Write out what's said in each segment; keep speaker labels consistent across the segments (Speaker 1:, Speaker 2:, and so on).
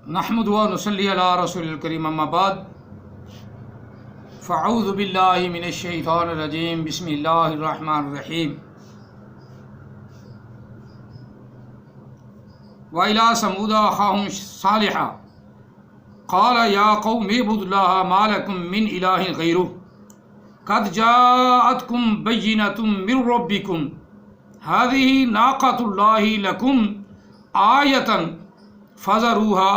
Speaker 1: نحمد و نصلی علی رسول الکریم اما بعد فاعوذ باللہ من الشیطان الرجیم بسم اللہ الرحمن الرحیم وَإِلَىٰ ثَمُودَ أَخَاهُمْ صَالِحًا قَالَ يَا قَوْمِ اعْبُدُوا اللَّهَ مَا لَكُم مِّنْ إِلَٰهٍ غَيْرُهُ قَدْ جَاءَتْكُم بَيِّنَةٌ مِّن رَّبِّكُمْ هَٰذِهِ نَاقَةُ اللَّهِ لَكُمْ آيَةً فَذَرُوهَا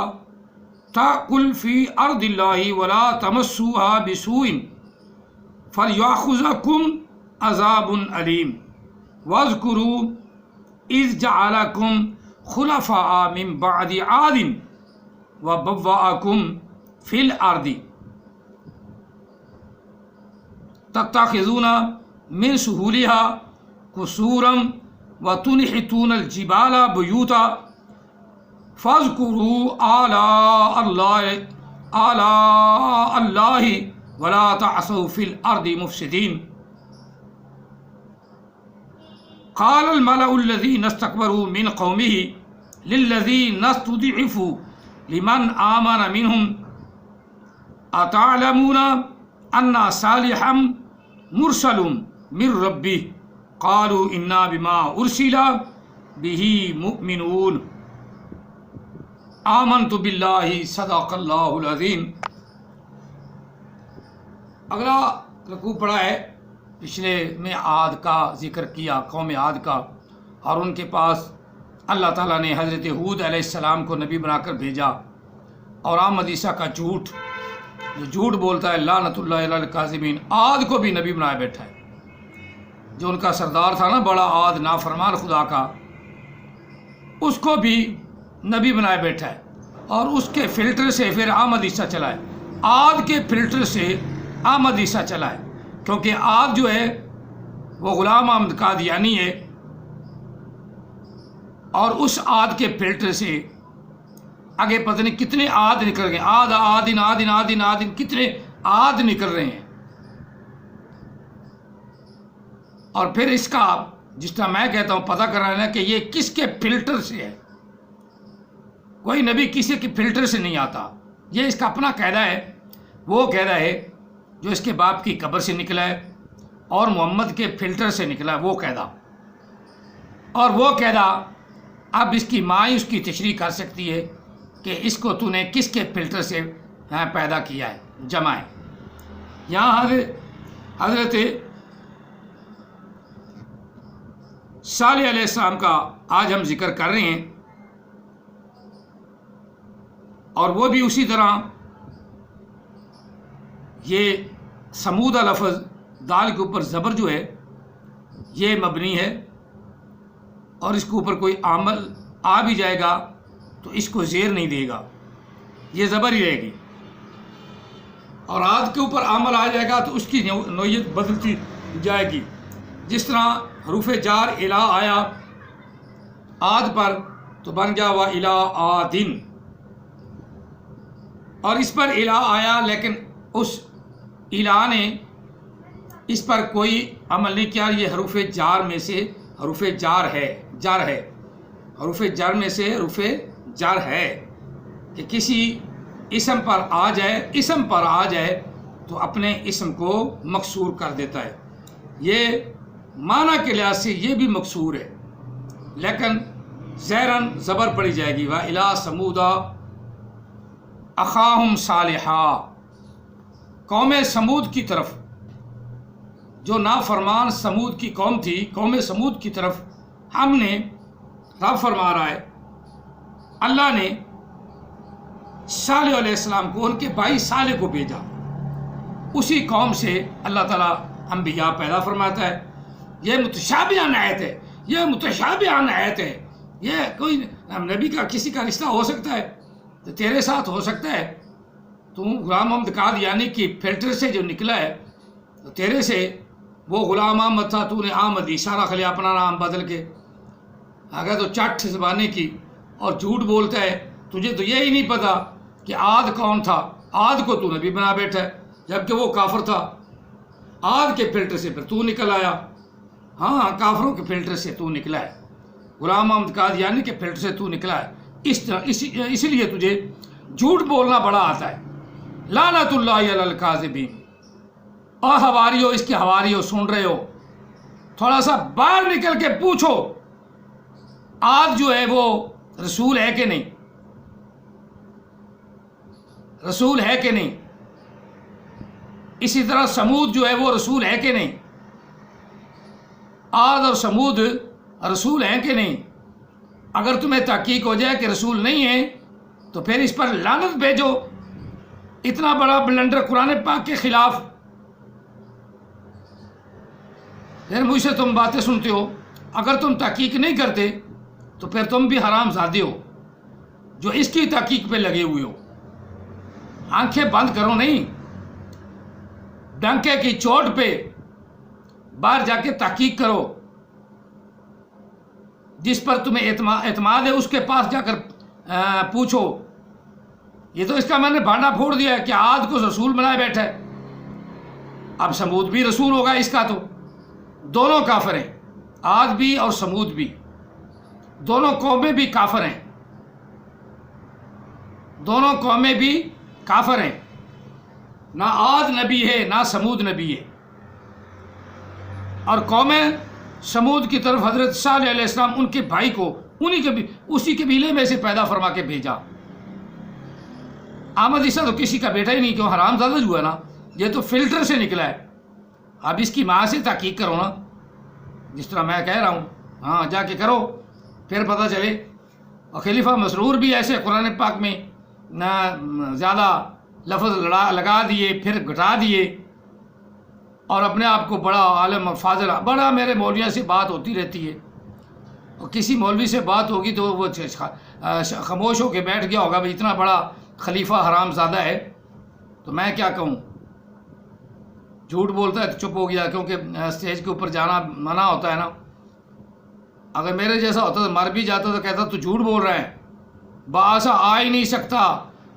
Speaker 1: تَأْكُلْ فِي أَرْضِ اللَّهِ وَلَا تَمَسُّوهَا بِسُوءٍ فَلْيَأْخُذْكُمْ عَذَابٌ أَلِيمٌ وَاذْكُرُوا إِذْ جَعَلَكُمْ خُلَفَاءَ مِن بَعْدِ عَادٍ وَبَوَّأَكُمْ فِي الْأَرْضِ تَتَّخِذُونَ مِن سُهُولِهَا قُصُورًا وَتُنْحِتُونَ الْجِبَالَ بُيُوتًا فَاذْكُرُوا آلاء اللَّهِ وَلَا تَعْثَوْا فِي الْأَرْضِ مُفْسِدِينَ قَالَ الْمَلَأُ الَّذِينَ اسْتَكْبَرُوا مِنْ قَوْمِهِ لِلَّذِينَ اسْتُضْعِفُوا لِمَنْ آمَنَ مِنْهُمْ أَتَعْلَمُونَ أَنَّ صَالِحًا مُرْسَلٌ مِنْ رَبِّهِ قَالُوا إِنَّا بِمَا أُرْسِلَ بِهِ مُؤْمِنُونَ آمنت باللہ صدق اللہ العظیم۔ اگلا رکوع پڑھا ہے، پچھلے میں عاد کا ذکر کیا، قوم عاد کا، اور ان کے پاس اللہ تعالیٰ نے حضرت ہود علیہ السلام کو نبی بنا کر بھیجا، اور احمد عیسیٰ کا جھوٹ، جو جھوٹ بولتا ہے، لعنت اللہ علی الکاذبین، عاد کو بھی نبی بنایا بیٹھا ہے۔ جو ان کا سردار تھا نا، بڑا عاد نافرمان خدا کا، اس کو بھی نبی بنایا بیٹھا ہے، اور اس کے فلٹر سے پھر احمد عیسیٰ چلا ہے۔ عاد کے فلٹر سے احمد عیسیٰ چلا ہے، کیونکہ عاد جو ہے وہ غلام احمد قادیانی ہے، اور اس عاد کے فلٹر سے آگے پتہ نہیں کتنے عاد نکل گئے، آدن کتنے عاد نکل رہے ہیں۔ اور پھر اس کا جس طرح میں کہتا ہوں پتہ کرنا ہے کہ یہ کس کے فلٹر سے ہے۔ کوئی نبی کسی کے فلٹر سے نہیں آتا، یہ اس کا اپنا قاعدہ ہے۔ وہ قاعدہ ہے جو اس کے باپ کی قبر سے نکلا ہے، اور محمد کے فلٹر سے نکلا ہے وہ قاعدہ، اور وہ قاعدہ اب اس کی ماں ہی اس کی تشریح کر سکتی ہے کہ اس کو تو نے کس کے فلٹر سے پیدا کیا ہے، جمع ہے۔ یہاں حضرت صالح علیہ السلام کا آج ہم ذکر کر رہے ہیں، اور وہ بھی اسی طرح یہ سمودہ لفظ دال کے اوپر زبر جو ہے یہ مبنی ہے، اور اس کے اوپر کوئی عامل آ بھی جائے گا تو اس کو زیر نہیں دے گا، یہ زبر ہی رہے گی، اور عاد کے اوپر عامل آ جائے گا تو اس کی نوعیت بدلتی جائے گی۔ جس طرح حروف جار الہ آیا عاد پر تو بن گیا وہ الہ آدن، اور اس پر الہ آیا لیکن اس الہ نے اس پر کوئی عمل نہیں کیا۔ یہ حروف جار میں سے حروف جار ہے، حروف جار میں سے حروف جار ہے کہ کسی اسم پر آ جائے تو اپنے اسم کو مکسور کر دیتا ہے۔ یہ معنی کے لحاظ سے یہ بھی مکسور ہے، لیکن زیرن زبر پڑی جائے گی۔ وَإِلَىٰ ثَمُودَ اخاہم صالحا، قوم سمود کی طرف، جو نافرمان سمود کی قوم تھی، قوم سمود کی طرف ہم نے، رب فرما رہا ہے، اللہ نے صالح علیہ السلام کو، ان کے بھائی صالح کو بھیجا۔ اسی قوم سے اللہ تعالیٰ انبیاء پیدا فرماتا ہے۔ یہ متشابہان آیت ہے، یہ کوئی نبی کا کسی کا رشتہ ہو سکتا ہے تو تیرے ساتھ ہو سکتا ہے، تو غلام احمد قادیانی کی فلٹر سے جو نکلا ہے تو تیرے سے وہ غلام احمد تھا، تو نے احمد عیسیٰ رکھ لیا اپنا نام بدل کے، اگر تو چٹ زبانے کی اور جھوٹ بولتا ہے، تجھے تو یہی نہیں پتا کہ عاد کون تھا، عاد کو تو نبی بنا بیٹھا ہے جبکہ وہ کافر تھا۔ عاد کے فلٹر سے پھر تو نکل آیا، ہاں کافروں کے فلٹر سے تو نکلا ہے، غلام احمد قادیانی کے فلٹر سے تو نکلا ہے۔ اس لیے تجھے جھوٹ بولنا بڑا آتا ہے. لعنت اللہ علی الکاذبین. اور حواریو، اس کے حواریو سن رہے ہو، تھوڑا سا باہر نکل کے پوچھو عاد جو ہے وہ رسول ہے کہ نہیں، رسول ہے کہ نہیں. اسی طرح سمود جو ہے وہ رسول ہے کہ نہیں، عاد اور سمود رسول ہیں کہ نہیں. اگر تمہیں تحقیق ہو جائے کہ رسول نہیں ہیں تو پھر اس پر لعنت بھیجو. اتنا بڑا بلنڈر قرآن پاک کے خلاف، پھر مجھ سے تم باتیں سنتے ہو. اگر تم تحقیق نہیں کرتے تو پھر تم بھی حرام زادے ہو جو اس کی تحقیق پہ لگے ہوئے ہو. آنکھیں بند کرو نہیں، ڈنکے کی چوٹ پہ باہر جا کے تحقیق کرو. جس پر تمہیں اعتماد ہے اس کے پاس جا کر پوچھو. یہ تو اس کا میں نے بھانڈا پھوڑ دیا ہے کہ عاد کو رسول بنائے بیٹھا ہے. اب سمود بھی رسول ہوگا اس کا. تو دونوں کافر ہیں، عاد بھی اور سمود بھی. دونوں قومیں بھی کافر ہیں، دونوں قومیں بھی کافر ہیں. نہ عاد نبی ہے نہ سمود نبی ہے. اور قوم سمود کی طرف حضرت صالح علیہ السلام ان کے بھائی کو اسی قبیلے میں سے پیدا فرما کے بھیجا. احمد عیسیٰ تو کسی کا بیٹا ہی نہیں، کیوں حرام زادہ جو ہے نا یہ تو فلٹر سے نکلا ہے. اب اس کی ماں سے تحقیق کرو نا، جس طرح میں کہہ رہا ہوں. ہاں جا کے کرو پھر پتہ چلے. اور خلیفہ مسرور بھی ایسے قرآن پاک میں نہ زیادہ لفظ لگا دیے پھر گھٹا دیے اور اپنے آپ کو بڑا عالم فاضل. بڑا میرے مولویوں سے بات ہوتی رہتی ہے، اور کسی مولوی سے بات ہوگی تو وہ خاموش ہو کے بیٹھ گیا ہوگا بھائی اتنا بڑا خلیفہ حرام زادہ ہے تو میں کیا کہوں. جھوٹ بولتا ہے تو چپ ہو گیا، کیونکہ اسٹیج کے اوپر جانا منع ہوتا ہے نا. اگر میرے جیسا ہوتا تو مر بھی جاتا تو کہتا تو جھوٹ بول رہے ہیں، باسا آ ہی نہیں سکتا،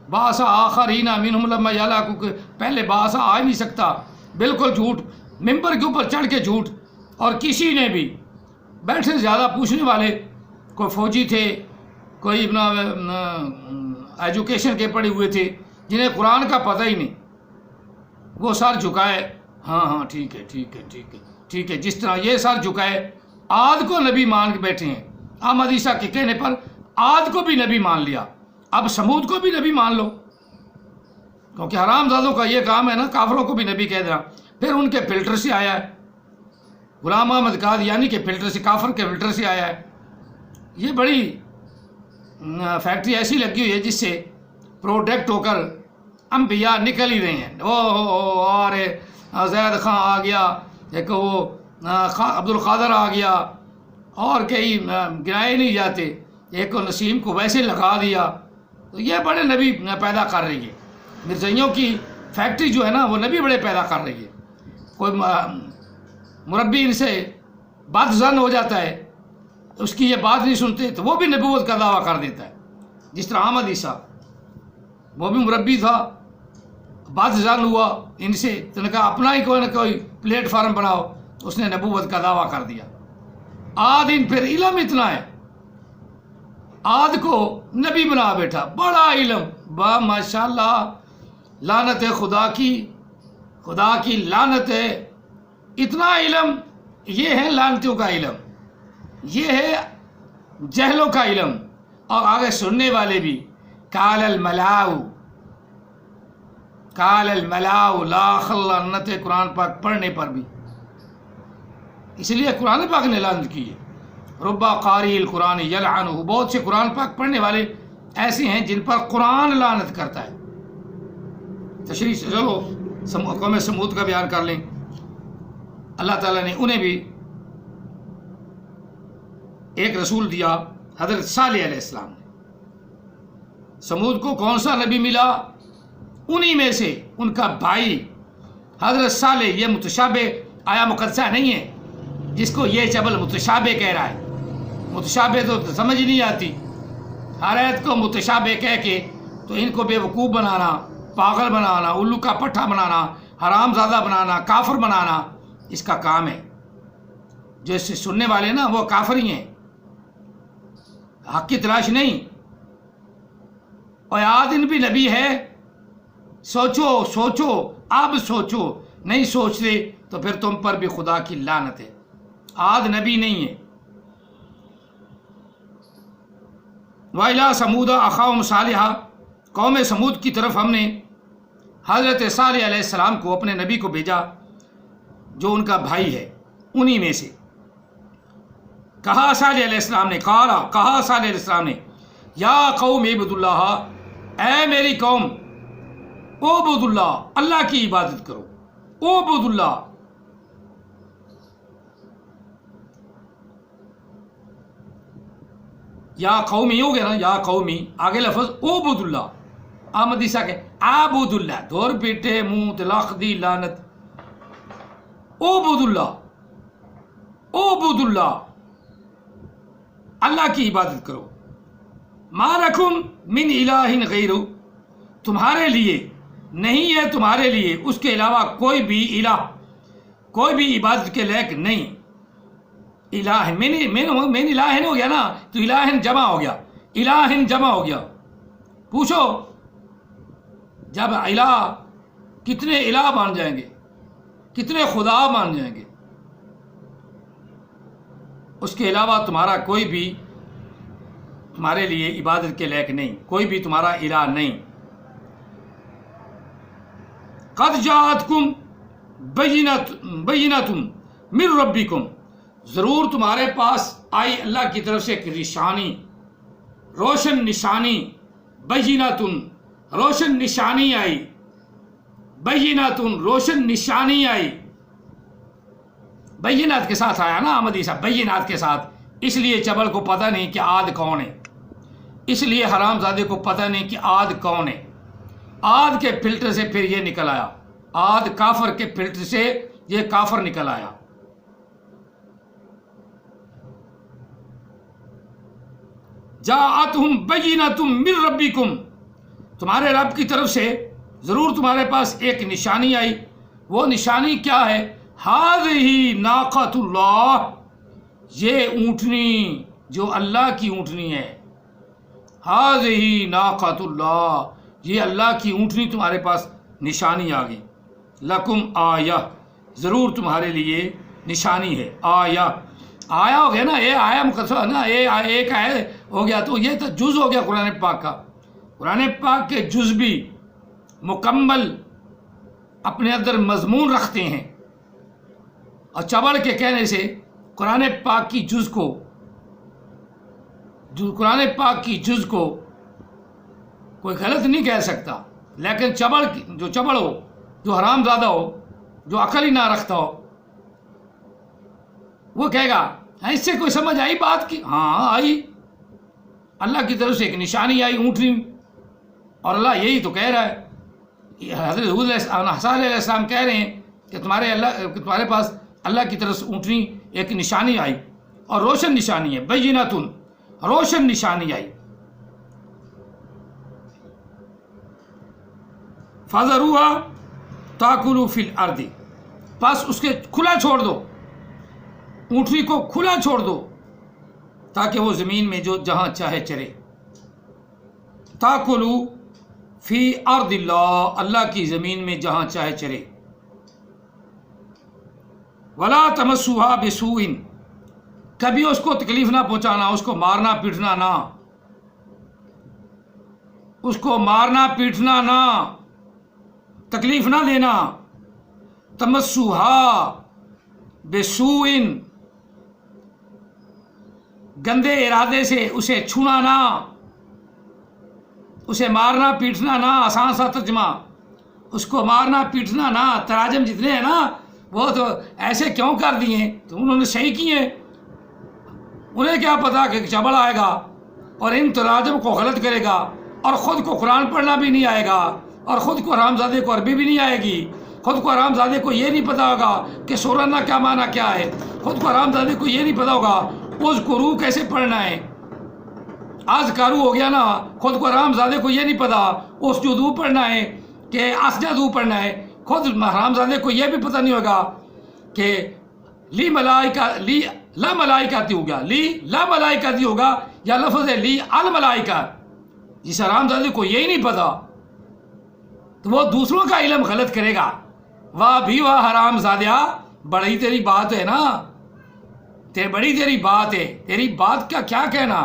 Speaker 1: باسا آخرین منہم لما یلاقو، پہلے باسا آ ہی نہیں سکتا. بالکل جھوٹ، ممبر کے اوپر چڑھ کے جھوٹ. اور کسی نے بھی بیٹھے زیادہ پوچھنے والے، کوئی فوجی تھے، کوئی ایجوکیشن کے پڑھے ہوئے تھے جنہیں قرآن کا پتہ ہی نہیں، وہ سر جھکائے ہاں ہاں ٹھیک ہے ٹھیک ہے ٹھیک ہے ٹھیک ہے. جس طرح یہ سر جھکائے عاد کو نبی مان کے بیٹھے ہیں. احمد عیسیٰ کے کہنے پر عاد کو بھی نبی مان لیا، اب سمود کو بھی نبی مان لو، کیونکہ حرام زادوں کا یہ کام ہے نا کافروں کو بھی نبی کہہ دینا. پھر ان کے فلٹر سے آیا ہے، غلام احمد قادیانی کے فلٹر سے، کافر کے فلٹر سے آیا ہے. یہ بڑی فیکٹری ایسی لگی ہوئی ہے جس سے پروڈکٹ ہو کر انبیاء نکل ہی رہے ہیں. اور زید خان آ گیا، ایک وہ عبد القادر آ گیا، اور کئی گنائے نہیں جاتے. ایک نسیم کو ویسے لگا دیا. تو یہ بڑے نبی پیدا کر رہی ہے. مرزائیوں کی فیکٹری جو ہے نا وہ نبی بڑے پیدا کر رہی ہے. کوئی مربی ان سے بد ظن ہو جاتا ہے، اس کی یہ بات نہیں سنتے تو وہ بھی نبوت کا دعویٰ کر دیتا ہے. جس طرح احمد عیسیٰ وہ بھی مربی تھا، بد ظن ہوا ان سے تو نے کہا اپنا ہی کوئی نہ کوئی پلیٹ فارم بناؤ، اس نے نبوت کا دعویٰ کر دیا. عاد ان پھر علم اتنا ہے، عاد کو نبی بنا بیٹھا، بڑا علم، با ماشاء اللہ. لعنت ہے خدا کی لعنت ہے. اتنا علم، یہ ہے لعنتوں کا علم، یہ ہے جہلوں کا علم. اور آگے سننے والے بھی قال الملاؤ لا خلنت قرآن پاک پڑھنے پر بھی. اس لیے قرآن پاک نے لعنت کی ہے. ربا قاری القرآن یلعنہ، بہت سے قرآن پاک پڑھنے والے ایسے ہیں جن پر قرآن لعنت کرتا ہے. تشریح چلو قوم سمود کا بیان کر لیں. اللہ تعالیٰ نے انہیں بھی ایک رسول دیا، حضرت صالح علیہ السلام نے. سمود کو کون سا نبی ملا؟ انہی میں سے ان کا بھائی حضرت صالح. یہ متشابہ آیا مقدسہ نہیں ہے جس کو یہ چبل متشابہ کہہ رہا ہے. متشابہ تو سمجھ نہیں آتی. ہر آیت کو متشابہ کہہ کے تو ان کو بے وقوف بنانا، پاگل بنانا، الو کا پٹھا بنانا، حرام زادہ بنانا، کافر بنانا اس کا کام ہے. جو اس سے سننے والے نا وہ کافر ہی ہیں، حق کی تلاش نہیں. اور عاد بھی نبی ہے، سوچو سوچو، اب سوچو، نہیں سوچتے تو پھر تم پر بھی خدا کی لعنت ہے۔ عاد نبی نہیں ہے۔ وَإِلَىٰ ثَمُودَ أَخَاهُمْ صَالِحًا، قوم سمود کی طرف ہم نے حضرت صالح علیہ السلام کو، اپنے نبی کو بھیجا جو ان کا بھائی ہے انہی میں سے۔ کہا صالح علیہ السلام نے، کہا صالح علیہ السلام نے، یا قوم اعبدوا اللہ، اے میری قوم، اعبدوا اللہ، اللہ کی عبادت کرو، اعبدوا اللہ۔ یا قومی ہو گیا نا، یا قومی، آگے لفظ اعبدوا اللہ، احمد عیسیٰ کے عابد اللہ، دور پیٹے منہ طلاق دی لعنت، اعبدوا اللہ، اعبدوا اللہ، اللہ کی عبادت کرو۔ ما لکم من الہ غیرہ، تمہارے لیے نہیں ہے، تمہارے لیے اس کے علاوہ کوئی بھی الہ، کوئی بھی عبادت کے لائق نہیں۔ الہ مین الہن ہو گیا نا، تو الہن جمع ہو گیا، الہن جمع ہو گیا۔ پوچھو جب الہ، کتنے الہ مان جائیں گے، کتنے خدا مان جائیں گے؟ اس کے علاوہ تمہارا کوئی بھی تمہارے لیے عبادت کے لائق نہیں، کوئی بھی تمہارا الہ نہیں۔ قد جاءتکم بینۃ من ربکم، ضرور تمہارے پاس آئی اللہ کی طرف سے ایک نشانی، روشن نشانی، بینۃ، روشن نشانی آئی، بینۃ، روشن نشانی آئی۔ بینات کے ساتھ آیا نا احمد عیسیٰ، بینات کے ساتھ، اس لیے چبل کو پتہ نہیں کہ عاد کون ہے، اس لیے حرام زادے کو پتہ نہیں کہ عاد کون ہے۔ عاد کے فلٹر سے پھر یہ نکل آیا، عاد کافر کے فلٹر سے یہ کافر نکل آیا۔ جاءتہم بینۃ من ربکم، تمہارے رب کی طرف سے ضرور تمہارے پاس ایک نشانی آئی۔ وہ نشانی کیا ہے؟ ہذہ ناقۃ اللہ، یہ اونٹنی جو اللہ کی اونٹنی ہے، ہذہ ناقۃ اللہ، یہ اللہ کی اونٹنی تمہارے پاس نشانی آ گئی۔ لکم آیہ، ضرور تمہارے لیے نشانی ہے، آیہ، آیا ہو گیا نا، یہ آیا مقصد ہے نا، یہ ایک آیا ہو گیا تو یہ تو جز ہو گیا قرآن پاک کا۔ قرآن پاک کے جز بھی مکمل اپنے اندر مضمون رکھتے ہیں، اور چبڑ کے کہنے سے قرآن پاک کی جز کو، قرآن پاک کی جز کو کوئی غلط نہیں کہہ سکتا، لیکن جو چبڑ ہو، جو حرام زادہ ہو، جو عقل ہی نہ رکھتا ہو، وہ کہے گا اس سے کوئی سمجھ آئی بات کی؟ ہاں آئی، اللہ کی طرف سے ایک نشانی آئی اونٹنی، اور اللہ یہی تو کہہ رہا ہے۔ حضرت حود علیہ السلام کہہ رہے ہیں کہ تمہارے پاس اللہ کی طرف سے اونٹنی ایک نشانی آئی، اور روشن نشانی ہے، بینۃ، روشن نشانی آئی۔ فَذَرُوهَا تَأْكُلُ فِي الْأَرْضِ، بس اس کے کھلا چھوڑ دو، اونٹنی کو کھلا چھوڑ دو تاکہ وہ زمین میں جو جہاں چاہے چرے۔ تَأْكُلُ فِي أَرْضِ اللَّهِ، اللہ کی زمین میں جہاں چاہے چرے۔ وَلَا تَمَسُّوهَا بِسُوءٍ، کبھی اس کو تکلیف نہ پہنچانا، اس کو مارنا پیٹنا نہ، اس کو مارنا پیٹنا نہ، تکلیف نہ دینا۔ تَمَسُّوهَا بِسُوءٍ، گندے ارادے سے اسے چھونا نہ، اسے مارنا پیٹنا نہ، آسان سا ترجمہ، اس کو مارنا پیٹنا نہ۔ تراجم جتنے ہیں نا وہ تو ایسے کیوں کر دیے ہیں؟ تو انہوں نے صحیح کیے، انہیں کیا پتا کہ چبڑ آئے گا اور ان تراجم کو غلط کرے گا، اور خود کو قرآن پڑھنا بھی نہیں آئے گا، اور خود کو حرام زادے کو عربی بھی نہیں آئے گی، خود کو حرام زادے کو یہ نہیں پتا ہوگا کہ سورہ کا معنی کیا ہے، خود کو حرام زادے کو یہ نہیں پتا ہوگا اذکروا کیسے پڑھنا ہے۔ اذکروا ہو گیا نا، خود کو حرام زادے کو یہ نہیں پتا اسجدوا پڑھنا ہے کہ اسجدوا پڑھنا ہے، خود حرام زادے کو یہ بھی پتہ نہیں ہوگا کہ لی لا ملائکتی ہوگا، لی لا ملائکتی ہوگا، یا لفظ ہے لی الملائکہ، جس حرامزادے کو یہی نہیں پتا تو وہ دوسروں کا علم غلط کرے گا. واہ بھی واہ حرامزادیا، بڑی تیری بات ہے نا، بڑی تیری بات ہے، تیری بات کا کیا کہنا.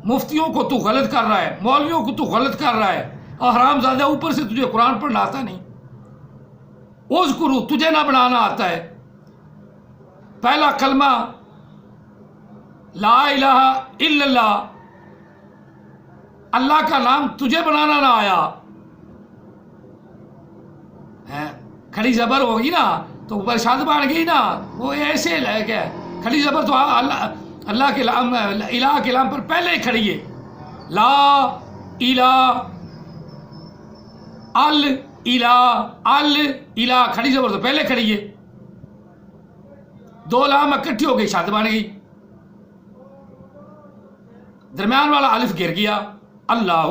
Speaker 1: مفتیوں کو تو غلط کر رہا ہے، مولویوں کو تو غلط کر رہا ہے، اور حرامزادہ اوپر سے تجھے قرآن پڑھنا آتا نہیں. اذکرو، تجھے نہ بنانا آتا ہے. پہلا کلمہ لا الہ الا اللہ، اللہ کا نام تجھے بنانا نہ آیا. کھڑی زبر ہوگی نا تو اوپر شاد بن گئی نا، وہ ایسے لے کے کھڑی زبر تو اللہ کے نام، الہ کے نام پر پہلے ہی کھڑی ہے. لا الہ الہ کھڑی زبر تو پہلے کھڑی ہے. دو لام اکٹھی ہو گئی، شاد بن گئی. درمیان والا الف گر گیا، اللہ.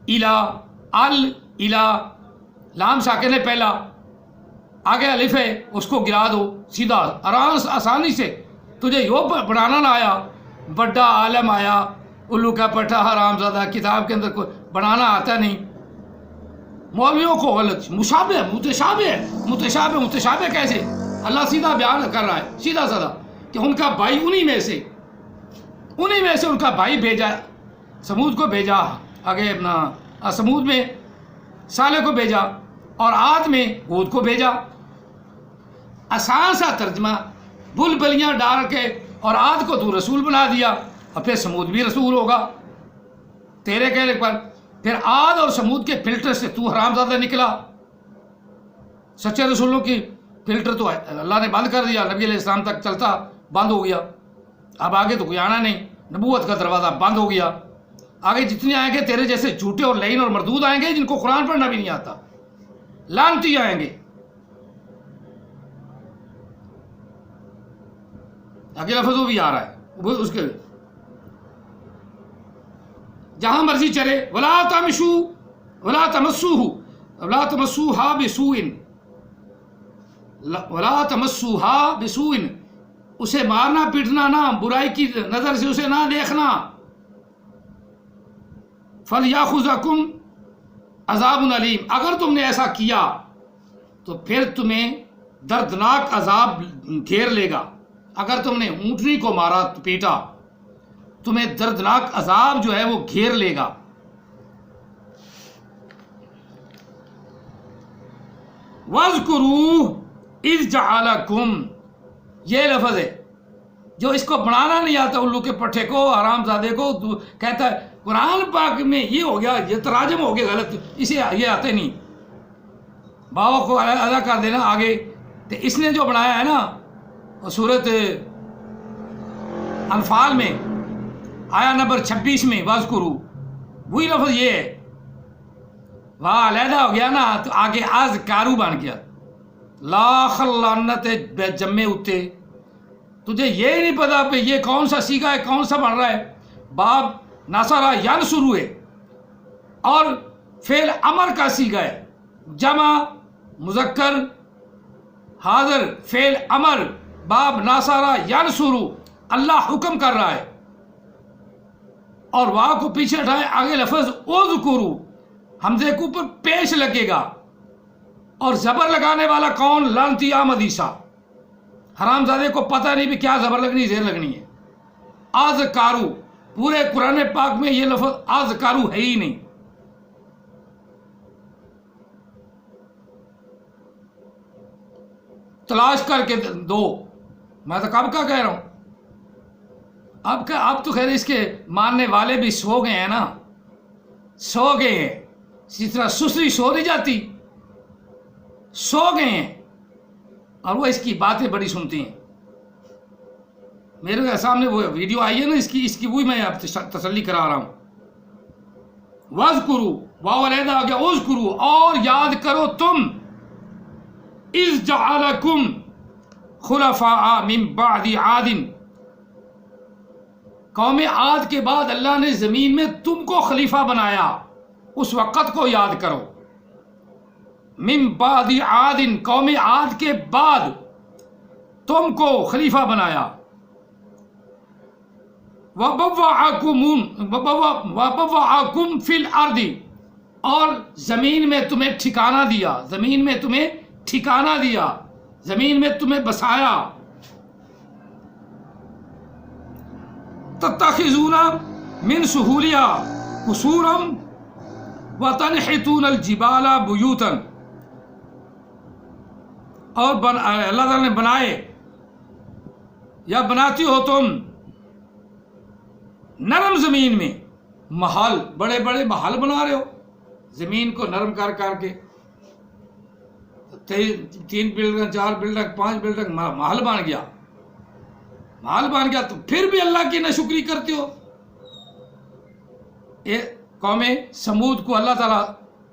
Speaker 1: الہ لام ساکن ہے پہلا، آگے الف ہے، اس کو گرا دو سیدھا آسانی سے. تجھے یوں بنانا نہ آیا، بڑا عالم آیا، الو کا پٹھا حرامزادہ، کتاب کے اندر کوئی بنانا آتا نہیں. مولویوں کو غلط مشابہ متشابہ کیسے؟ اللہ سیدھا بیان کر رہا ہے، سیدھا سادہ، کہ ان کا بھائی انہی میں سے ان کا بھائی بھیجا، سمود کو بھیجا، آگے اپنا سمود میں صالح کو بھیجا، اور عاد میں ہود کو بھیجا. آسان سا ترجمہ، بل بلیاں ڈال کے، اور عاد کو تو رسول بنا دیا، اور پھر سمود بھی رسول ہوگا تیرے کہنے پر. پھر عاد اور سمود کے فلٹر سے تو حرامزادہ نکلا. سچے رسولوں کی فلٹر تو اللہ نے بند کر دیا، نبی علیہ السلام تک چلتا بند ہو گیا. اب آگے تو کوئی آنا نہیں، نبوت کا دروازہ بند ہو گیا. آگے جتنے آئیں گے تیرے جیسے جھوٹے اور لعین اور مردود آئیں گے، جن کو قرآن پڑھنا بھی نہیں آتا، لعنتی آئیں گے. آگے لفظ وہ بھی آ رہا ہے، اس کے جہاں مرضی چلے. ولا تمسوها بسوء، اسے مارنا پیٹنا نہ، برائی کی نظر سے اسے نہ دیکھنا. فَلْيَأْخُذَكُمْ عَذَابٌ أَلِيمٌ، اگر تم نے ایسا کیا تو پھر تمہیں دردناک عذاب گھیر لے گا. اگر تم نے اونٹنی کو مارا پیٹا، تمہیں دردناک عذاب جو ہے وہ گھیر لے گا. وَاذْكُرُوا إِذْ جَعَلَكُمْ، یہ لفظ ہے جو اس کو بنانا نہیں آتا، الو کے پٹھے کو، حرامزادے کو کہتا ہے قرآن پاک میں یہ ہو گیا، یہ تراجم ہو گیا غلط، اسے یہ آتے نہیں. باوا کو ادا کر دینا آگے. تو اس نے جو بنایا ہے نا سورت انفال میں آیا نمبر 26 میں، وَاذْكُرُوا، وہی لفظ یہ ہے. وہاں علیحدہ ہو گیا نا تو آگے اذکارو بن گیا. لا خلانت جمے اتے، تجھے یہ نہیں پتا پہ یہ کون سا سیگا ہے، کون سا بن رہا ہے. باب ناصرہ ینصرو ہے، اور فعل امر کا سیگا ہے، جمع مذکر حاضر فعل امر، باب ناصرہ ینصرو، اللہ حکم کر رہا ہے. اور واہ کو پیچھے ہٹائے، آگے لفظ اذکرو، حمزے کے اوپر پیش لگے گا. اور زبر لگانے والا کون؟ لعنتی آمدیسا. حرامزادے کو پتہ نہیں بھی کیا زبر لگنی زیر لگنی ہے. اذکارو، پورے قرآن پاک میں یہ لفظ اذکارو ہے ہی نہیں. تلاش کر کے دو، میں تو کب کا کہہ رہا ہوں. اب تو خیر اس کے ماننے والے بھی سو گئے ہیں نا، سو گئے ہیں. اسی طرح سسری سو نہیں جاتی، سو گئے ہیں، اور وہ اس کی باتیں بڑی سنتی ہیں. میرے سامنے وہ ویڈیو آئی ہے نا اس کی وہی میں اب تسلی کرا رہا ہوں. وَاذْكُرُوا، واو علیحدہ آ گیا، اذکروا، اور یاد کرو تم، اِذْ جَعَلَكُمْ خُلَفَاءَ مِن بَعْدِ عَادٍ، قوم عاد کے بعد اللہ نے زمین میں تم کو خلیفہ بنایا. اس وقت کو یاد کرو. من بعد عاد، قوم عاد کے بعد. تم کو خلیفہ بنایا، وَبَوَّعَكُمْ فِي الْأَرْضِ، اور زمین میں تمہیں ٹھکانہ دیا، زمین میں تمہیں ٹھکانہ دیا، زمین میں تمہیں بسایا، تَتَّخِذُونَ مِن سُهُولِهَا قُصُورًا وَتَنْحِتُونَ الْجِبَالَ بُيُوتًا، اور اللہ تعالیٰ نے بنائے یا بناتی ہو تم نرم زمین میں محل، بڑے بڑے محل بنا رہے ہو، زمین کو نرم کر کر کے 3 بلڈنگ 4 بلڈنگ 5 بلڈنگ محل بن گیا، محل بن گیا، تو پھر بھی اللہ کی ناشکری کرتے ہو۔ قوم سمود کو اللہ تعالیٰ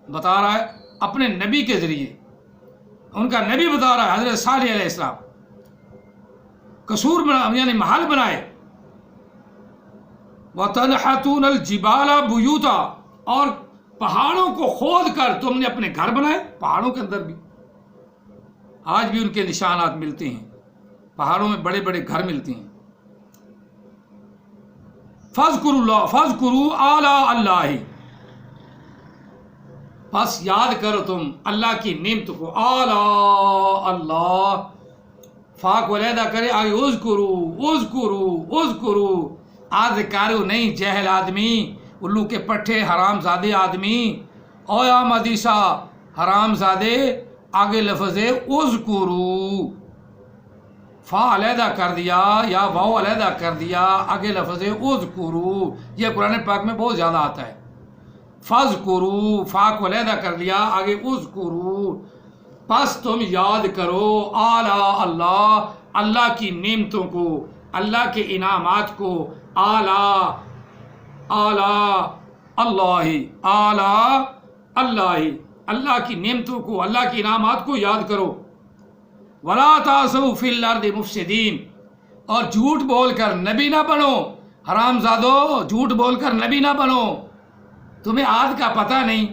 Speaker 1: بتا رہا ہے اپنے نبی کے ذریعے، ان کا نبی بتا رہا ہے حضرت صالح علیہ السلام، قصور بنا یعنی محل بنائے، وَتَنْحَتُونَ الْجِبَالَ بُيُوتًا، اور پہاڑوں کو کھود کر تم نے اپنے گھر بنائے، پہاڑوں کے اندر بھی آج بھی ان کے نشانات ملتے ہیں، پہاڑوں میں بڑے بڑے گھر ملتے ہیں۔ فَاذْكُرُوا آلاء اللَّهِ، بس یاد کرو تم اللہ کی نعمت کو، آلاء اللہ، فا کو علیحدہ کرے آگے، اذکرو، آذکارو نہیں جہل آدمی، الو کے پٹھے حرام زادے آدمی، اویا مدیسہ حرام زادے، آگے لفظ ہے اذکرو، فا علیحدہ کر دیا یا واو علیحدہ کر دیا، آگے لفظ ہے اذکرو، یہ قرآن پاک میں بہت زیادہ آتا ہے۔ فاذکرو، فا کو علیحدہ کر لیا، آگے اذکرو، پس تم یاد کرو آلاء اللہ، اللہ کی نعمتوں کو، اللہ کے انعامات کو، آلاء اللہ، اللہ کی نعمتوں کو، اللہ کے انعامات کو یاد کرو۔ وَلَا تَعْثَوْا فِي الْأَرْضِ مُفْسِدِينَ، اور جھوٹ بول کر نبی نہ بنو، حرام زادو جھوٹ بول کر نبی نہ بنو، تمہیں عاد کا پتہ نہیں،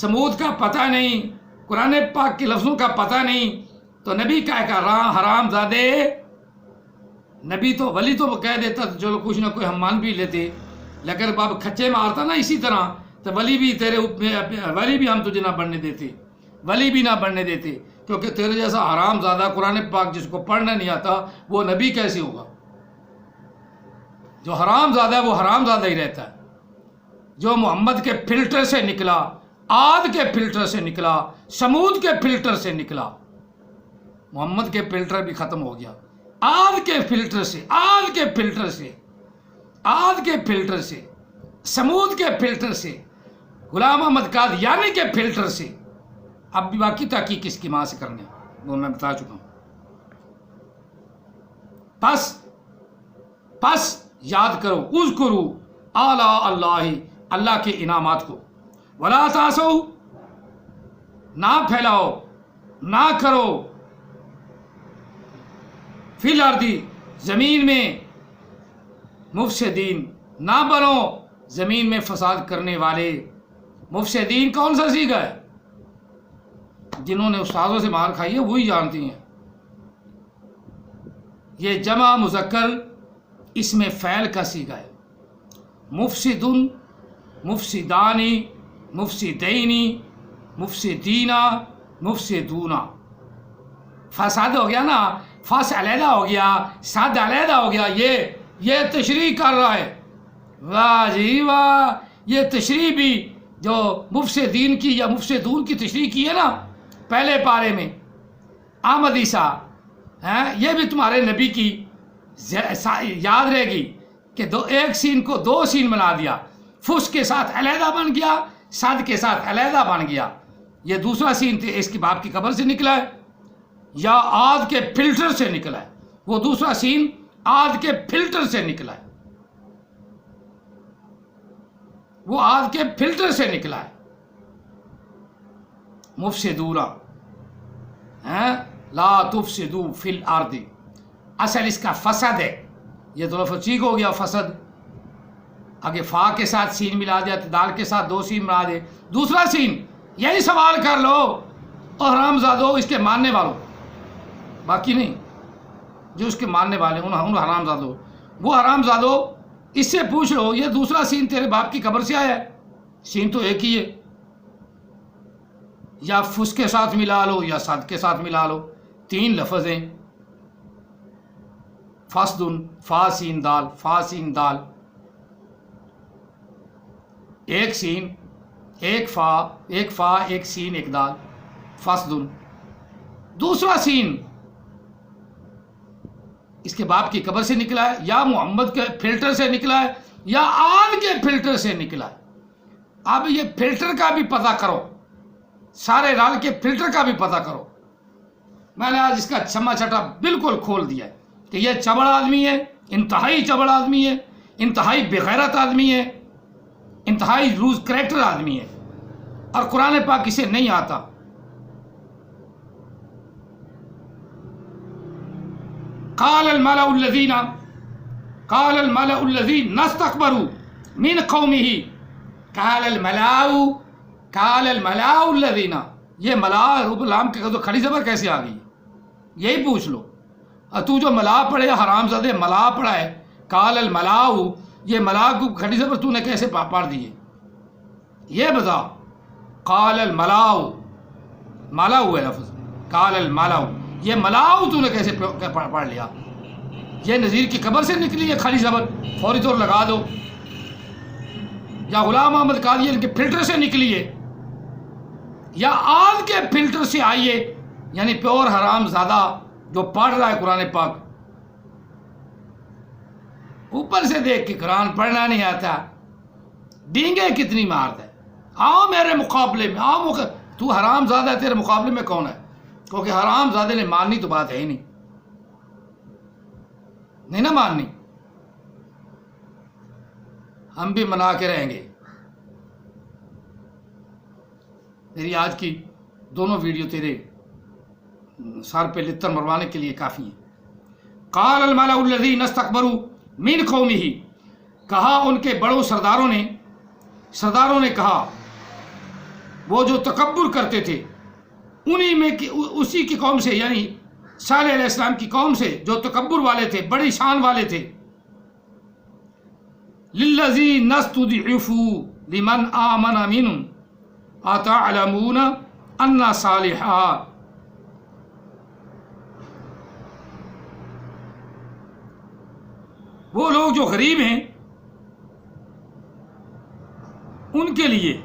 Speaker 1: سمود کا پتہ نہیں، قرآن پاک کے لفظوں کا پتہ نہیں، تو نبی کہہ کر حرام زادے، نبی تو ولی تو کہہ دیتا تو چلو کچھ نہ کوئی ہم مان بھی لیتے، لیکن باب کھچے مارتا نا اسی طرح، تو ولی بھی ہم تجھے نہ بننے دیتے، ولی بھی نہ بننے دیتے، کیونکہ تیرے جیسا حرام زادہ قرآن پاک جس کو پڑھنا نہیں آتا وہ نبی کیسے ہوگا؟ جو حرام زادہ ہے وہ حرام زادہ ہی رہتا ہے، جو محمد کے فلٹر سے نکلا، عاد کے فلٹر سے نکلا، سمود کے فلٹر سے نکلا، محمد کے فلٹر بھی ختم ہو گیا، عاد کے فلٹر سے، سمود کے فلٹر سے، غلام احمد قادیانی کے فلٹر سے، اب بھی باقی تحقیق کس کی ماں سے کرنے وہ میں بتا چکا ہوں۔ پس یاد کرو، اذکرو آلاء اللہ، اللہ کے انعامات کو، ولا تعصوا، نہ پھیلاؤ، نہ کرو، فی الارض، زمین میں، مفسدین، نہ بنو زمین میں فساد کرنے والے۔ مفسدین کون سا صیغہ ہے؟ جنہوں نے استاذوں سے مار کھائی ہے وہی جانتی ہیں، یہ جمع مذکر اسم فعل کا صیغہ ہے، مفسدن، مفسدانی، مفسدینی، مفسدینہ، مفسدونہ، فساد ہو گیا نا، فس علیحدہ ہو گیا، صاد علیحدہ ہو گیا، یہ تشریح کر رہا ہے، واہ جی واہ، یہ تشریح بھی جو مفسدین کی یا مفسدون کی تشریح کی ہے نا پہلے پارے میں احمد عیسیٰ، یہ بھی تمہارے نبی کی یاد رہے گی کہ ایک سین کو 2 سین بنا دیا، فس کے ساتھ علیحدہ بن گیا، صاد کے ساتھ علیحدہ بن گیا، یہ دوسرا سین تھے، اس کی باپ کی قبر سے نکلا ہے یا عاد کے فلٹر سے نکلا ہے، وہ دوسرا سین عاد کے فلٹر سے نکلا ہے، وہ عاد کے فلٹر سے نکلا ہے۔ مفسدون، لا تفسدوا فی الارض، اصل اس کا فسد ہے، یہ تو لفظ ٹھیک ہو گیا فسد، آگے فا کے ساتھ سین ملا دیا، دال کے ساتھ 2 سین ملا دے، دوسرا سین یہی سوال کر لو اور حرام زادو اس کے ماننے والوں، باقی نہیں، جو اس کے ماننے والے ان حرام زادوں، وہ حرام زادوں اس سے پوچھ لو یہ دوسرا سین تیرے باپ کی قبر سے آیا ہے؟ سین تو ایک ہی ہے، یا فس کے ساتھ ملا لو یا صد کے ساتھ ملا لو، 3 لفظ ہیں، فاسدن، فا سین دال، فا سین دال، ایک سین، ایک فا، ایک سین، ایک دال، فاسدن۔ دوسرا سین اس کے باپ کی قبر سے نکلا ہے، یا محمد کے فلٹر سے نکلا ہے، یا آد کے فلٹر سے نکلا ہے۔ اب یہ فلٹر کا بھی پتہ کرو، سارے رال کے فلٹر کا بھی پتہ کرو۔ میں نے آج اس کا چھما چھٹا بالکل کھول دیا ہے کہ یہ چبڑ آدمی ہے، انتہائی چبڑ آدمی ہے، انتہائی بغیرت آدمی ہے، انتہائی لوز کریکٹر آدمی ہے، اور قرآن پاک اسے نہیں آتا۔ قال الملأ الذين استكبروا من قومه قال الملأ الذين، یہ ملا رب العام کے تو کھڑی زبر کیسے آ گئی؟ یہی پوچھ لو۔ اور تو جو ملا پڑھے حرام زادے ملا پڑھا ہے، قال الملأ، یہ ملا کو کھڑی زبر تو نے کیسے پڑھ دیے؟ یہ بتا۔ قال الملأ، مالا ہوا لفظ، قال الملأ، یہ ملاؤ تو نے کیسے پڑھ لیا؟ یہ نذیر کی قبر سے نکلی ہے کھڑی زبر، فوری طور لگا دو۔ یا غلام احمد قادیانی کے فلٹر سے نکلی ہے، یا آج کے فلٹر سے آئیے، یعنی پیور حرام زادہ جو پڑھ رہا ہے قرآن پاک، اوپر سے دیکھ کے قرآن پڑھنا نہیں آتا، ڈینگے کتنی مارتا ہے، آؤ میرے مقابلے میں، آؤ تو حرام زادہ ہے، تیرے مقابلے میں کون ہے؟ کیونکہ حرام زادے نے ماننی تو بات ہے ہی نہیں نا ماننی، ہم بھی منا کے رہیں گے۔ میری آج کی دونوں ویڈیو تیرے سر پہ لتر مروانے کے لیے کافی ہیں۔ قال الملأ الذين استكبروا من قومه، کہا ان کے بڑوں سرداروں نے کہا، وہ جو تکبر کرتے تھے انہی میں اسی کی قوم سے، یعنی صالح علیہ السلام کی قوم سے جو تکبر والے تھے، بڑی شان والے تھے، للذین استضعفوا لمن آمن منہم اتعلمون ان صالحا، وہ لوگ جو غریب ہیں ان کے لیے،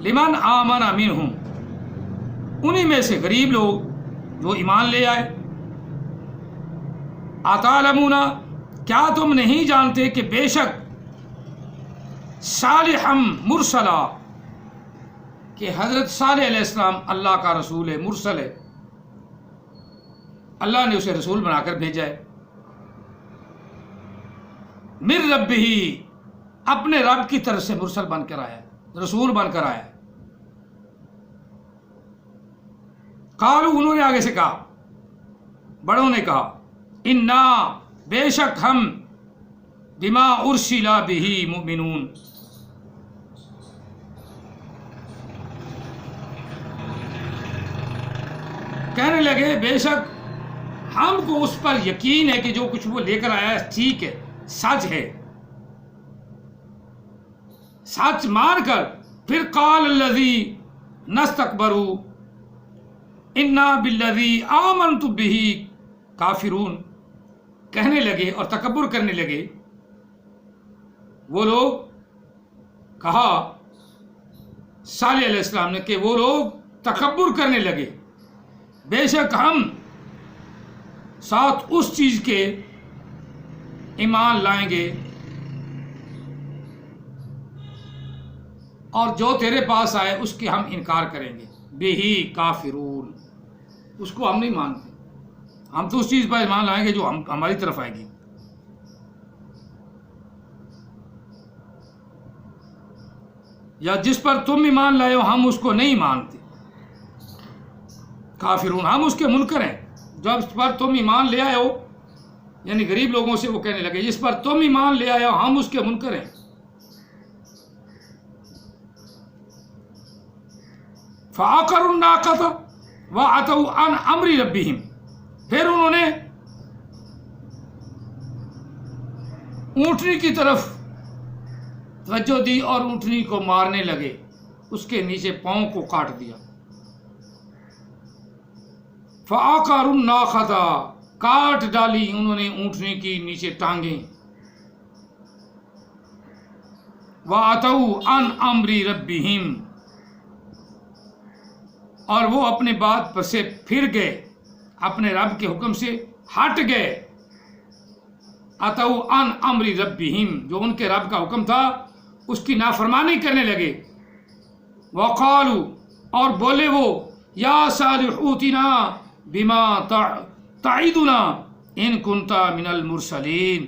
Speaker 1: لمن آمن منہم، انہی میں سے غریب لوگ جو ایمان لے آئے، اتعلمون، کیا تم نہیں جانتے کہ بے شک صالحا مرسلا، کہ حضرت صالح علیہ السلام اللہ کا رسول ہے، مرسل ہے، اللہ نے اسے رسول بنا کر بھیجا ہے، من ربہ، اپنے رب کی طرف سے مرسل بن کر آیا ہے، رسول بن کر آیا ہے۔ قالوا، انہوں نے آگے سے کہا، بڑوں نے کہا، انا، بے شک ہم، بما ارسل بہ مؤمنون، کہنے لگے بے شک ہم کو اس پر یقین ہے کہ جو کچھ وہ لے کر آیا ہے ٹھیک ہے، سچ ہے، سچ مان کر پھر قال الذین استکبروا انا بالذی آمنت بہ کافرون، کہنے لگے اور تکبر کرنے لگے وہ لوگ، کہا صالح علیہ السلام نے کہ وہ لوگ تکبر کرنے لگے، بے شک ہم ساتھ اس چیز کے ایمان لائیں گے اور جو تیرے پاس آئے اس کے ہم انکار کریں گے، بہی کافرون، اس کو ہم نہیں مانتے، ہم تو اس چیز پر ایمان لائیں گے جو ہماری طرف آئے گی۔ یا جس پر تم ایمان لائے ہو ہم اس کو نہیں مانتے، کافرون، ہم اس کے منکر ہیں، جس پر تم ایمان لے آئے ہو، یعنی غریب لوگوں سے وہ کہنے لگے جس پر تم ایمان لے آئے ہو ہم اس کے منکر ہیں۔ فَعَقَرُوا النَّاقَةَ وَعَتَوْا عَنْ أَمْرِ رَبِّهِمْ، پھر انہوں نے اونٹنی کی طرف توجہ دی اور اونٹنی کو مارنے لگے، اس کے نیچے پاؤں کو کاٹ دیا۔ فَعَقَرُوا النَّاقَةَ، کاٹ ڈالی انہوں نے اونٹنی کی نیچے ٹانگیں۔ وَعَتَوْا عَنْ أَمْرِ رَبِّهِمْ، اور وہ اپنے بات پر سے پھر گئے، اپنے رب کے حکم سے ہٹ گئے۔ عَتَوْا عَنْ أَمْرِ رَبِّهِمْ، جو ان کے رب کا حکم تھا اس کی نافرمانی کرنے لگے۔ وَقَالُوا، اور بولے وہ، یا صالح اوتنا بما تعدنا ان كنت من المرسلین،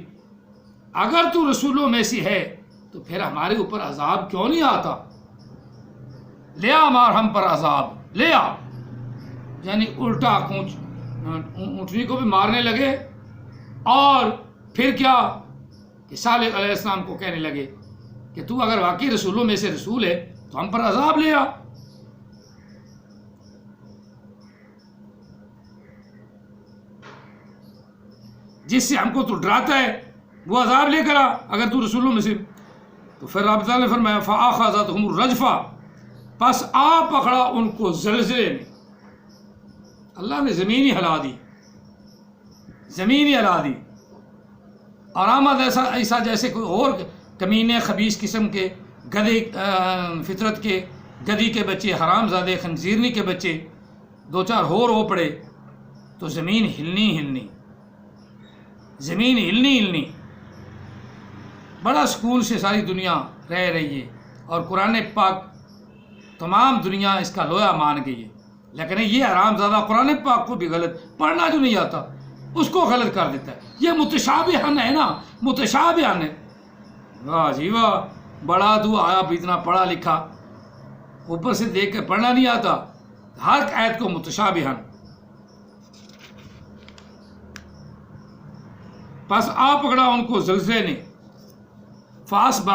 Speaker 1: اگر تو رسولوں میں سے ہے تو پھر ہمارے اوپر عذاب کیوں نہیں آتا؟ لے آ مار ہم پر عذاب، لے آ۔ یعنی الٹا اونٹنی کو بھی مارنے لگے، اور پھر کیا کہ صالح علیہ السلام کو کہنے لگے کہ تو اگر واقعی رسولوں میں سے رسول ہے تو ہم پر عذاب لے آ۔ جس سے ہم کو تو ڈراتا ہے وہ عذاب لے کر آ اگر تو رسولوں میں سے۔ تو پھر رب تعالیٰ نے فرمایا فَأَخَذَتْهُمُ الرَّجْفَةُ، پس آ پکڑا ان کو زلزلے نے۔ اللہ نے زمین ہی ہلا دی، زمین ہی ہلا دی۔ اور آمد ایسا جیسے کوئی اور کمینے خبیث قسم کے گدے، فطرت کے گدی کے بچے، حرام زادے خنزیرنی کے بچے دو چار اور ہو پڑے تو زمین ہلنی ہلنی، زمین ہلنی ہلنی۔ بڑا سکون سے ساری دنیا رہ رہی ہے، اور قرآن پاک تمام دنیا اس کا لویا مان گئی ہے، لیکن یہ حرام زادہ قرآن پاک کو بھی غلط پڑھنا جو نہیں آتا اس کو غلط کر دیتا ہے۔ یہ متشابہن ہے نا، متشابہن ہے۔ واہ جی واہ، بڑا تو آیا بھی اتنا پڑھا لکھا، اوپر سے دیکھ کے پڑھنا نہیں آتا، ہر آیت کو متشابہن۔ پس آ پکڑا ان کو زلزلے نے، فَأَصْبَحُوا